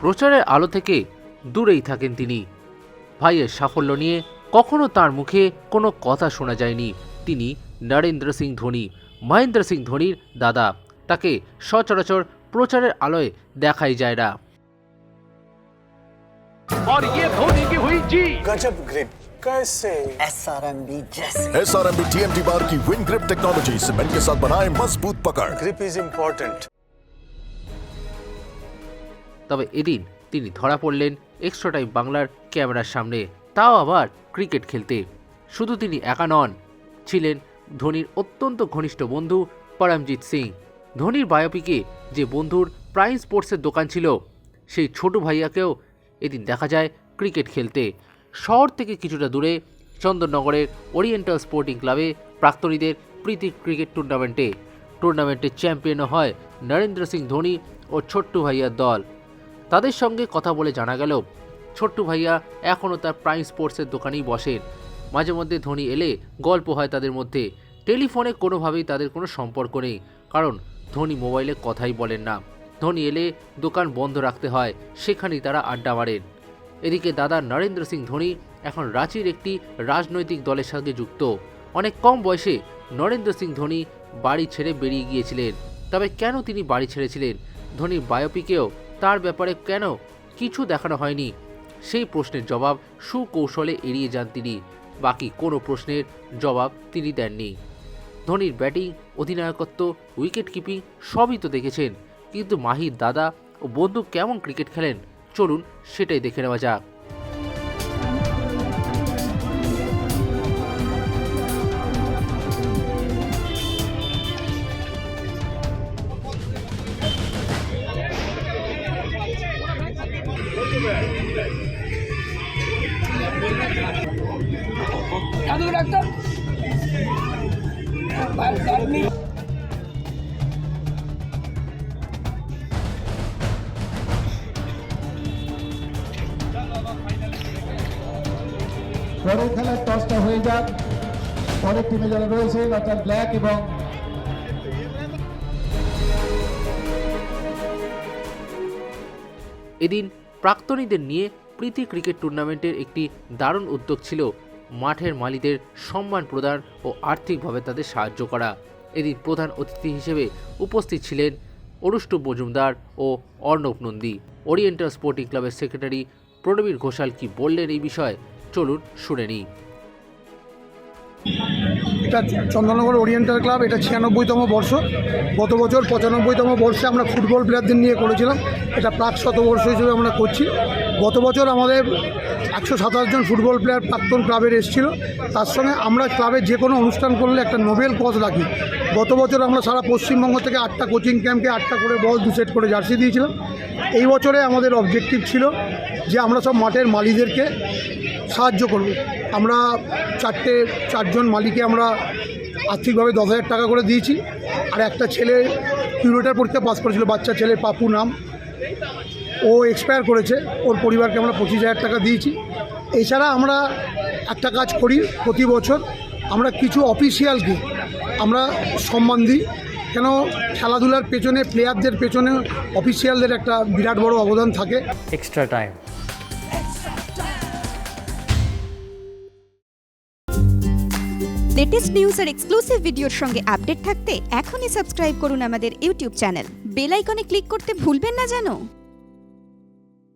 প্রচারের আলো থেকে দূরেই থাকেন তিনি। ভাইয়ের সাফল্য নিয়ে কখনো তার মুখে কোনো কথা শোনা যায়নি। তিনি নরেন্দ্র সিং ধোনি, মহেন্দ্র সিং ধোনির দাদা। তাকে সচরাচর প্রচারের আলোয় দেখাই যায় না। और ये धोनी की हुई जी। गजब ग्रिप कैसे SRMB जैसे SRMB TMT बार की विन ग्रिप टेक्नोलॉजी सीमेंट के साथ बनाए मजबूत पकड़। Grip is important. তবে এদিন তিনি ধরা পড়লেন এক্সট্রা টাইম বাংলার ক্যামেরার সামনে, তাও আবার ক্রিকেট খেলতে। শুধু তিনি একা নন, ছিলেন ধোনির অত্যন্ত ঘনিষ্ঠ বন্ধু পরমজিৎ সিং। ধোনির বায়োপিকে যে বন্ধুর প্রাইম স্পোর্টসের দোকান ছিল, সেই ছোট ভাইয়াকেও এদিন দেখা যায় ক্রিকেট খেলতে। শহর থেকে কিছুটা দূরে চন্দননগরের ওরিয়েন্টাল স্পোর্টিং ক্লাবে প্রাক্তনীদের প্রীতি ক্রিকেট টুর্নামেন্টে চ্যাম্পিয়নও হয় নরেন্দ্র সিং ধোনি ও ছোট্টু ভাইয়ার দল। তাদের সঙ্গে কথা বলে জানা গেল, ছোট্টু ভাইয়া এখনও তার প্রাইম স্পোর্টসের দোকানেই বসেন। মাঝে মধ্যে ধোনি এলে গল্প হয় তাদের মধ্যে। টেলিফোনে কোনোভাবেই তাদের কোনো সম্পর্ক নেই, কারণ ধোনি মোবাইলে কথাই বলেন না। ধোনি এলে দোকান বন্ধ রাখতে হয়, সেখানেই তারা আড্ডা মারেন। এদিকে দাদা নরেন্দ্র সিং ধোনি এখন রাঁচির একটি রাজনৈতিক দলের সঙ্গে যুক্ত। অনেক কম বয়সে নরেন্দ্র সিং ধোনি বাড়ি ছেড়ে বেরিয়ে গিয়েছিলেন। তবে কেন তিনি বাড়ি ছেড়েছিলেন, ধোনির বায়োপিকেও তার ব্যাপারে কেন কিছু দেখানো হয়নি, সেই প্রশ্নের জবাব সুকৌশলে এড়িয়ে যান তিনি। বাকি কোনো প্রশ্নের জবাব তিনি দেননি। ধোনির ব্যাটিং, অধিনায়কত্ব, উইকেট কিপিং সবই তো দেখেছেন, কিন্তু মাহির দাদা ও বন্ধু কেমন ক্রিকেট খেলেন, চলুন সেটাই দেখে নেওয়া যাক। পরের খেলার টসটা হয়ে যাক। পরের টিমে যারা রয়েছেন অর্থাৎ ব্ল্যাক এবং এদিন প্রাক্তনীদের নিয়ে প্রীতি ক্রিকেট টুর্নামেন্টের একটি দারুণ উদ্যোগ ছিল মাঠের মালিকদের সম্মান প্রদান ও আর্থিকভাবে তাদের সাহায্য করা। এদিন প্রধান অতিথি হিসেবে উপস্থিত ছিলেন অনুষ্টু মজুমদার ও অর্ণব নন্দী। ওরিয়েন্টাল স্পোর্টিং ক্লাবের সেক্রেটারি প্রণবীর ঘোষাল কি বললেন এই বিষয়ে, চলুন শুনে নিই। এটা চন্দননগর ওরিয়েন্টাল ক্লাব, এটা 96তম বর্ষ। গত বছর 95তম বর্ষে আমরা ফুটবল প্লেয়ারদের নিয়ে করেছিলাম, এটা প্রাক শতবর্ষ হিসেবে আমরা করছি। গত বছর আমাদের 127 জন ফুটবল প্লেয়ার প্রাক্তন ক্লাবের এসেছিলো। তার সঙ্গে আমরা ক্লাবে যে কোনো অনুষ্ঠান করলে একটা নোবেল কজ রাখি। গত বছর আমরা সারা পশ্চিমবঙ্গ থেকে 8টা কোচিং ক্যাম্পকে 8টা করে বল, 2 সেট করে জার্সি দিয়েছিলাম। এই বছরে আমাদের অবজেক্টিভ ছিল যে আমরা সব মাঠের মালিকদেরকে সাহায্য করব। আমরা 4জন মালিককে আমরা আর্থিকভাবে 10,000 টাকা করে দিয়েছি। আর একটা ছেলে কিউরেটার পরীক্ষা পাস করেছিল, বাচ্চা ছেলে পাপু নাম, ও এক্সপায়ার করেছে, ওর পরিবারকে আমরা 25,000 টাকা দিয়েছি। এছাড়া আমরা একটা কাজ করি, প্রতি বছর আমরা কিছু অফিসিয়ালকে আমরা সম্মান দিই। কেন খেলাধুলার পেছনে, প্লেয়ারদের পেছনে অফিসিয়ালদের একটা বিরাট বড় অবদান থাকে। Extra time. লেটেস্ট নিউজ আর এক্সক্লুসিভ ভিডিওর সঙ্গে আপডেট থাকতে এখনই সাবস্ক্রাইব করুন আমাদের ইউটিউব চ্যানেল। বেল আইকনে ক্লিক করতে ভুলবেন না যেন।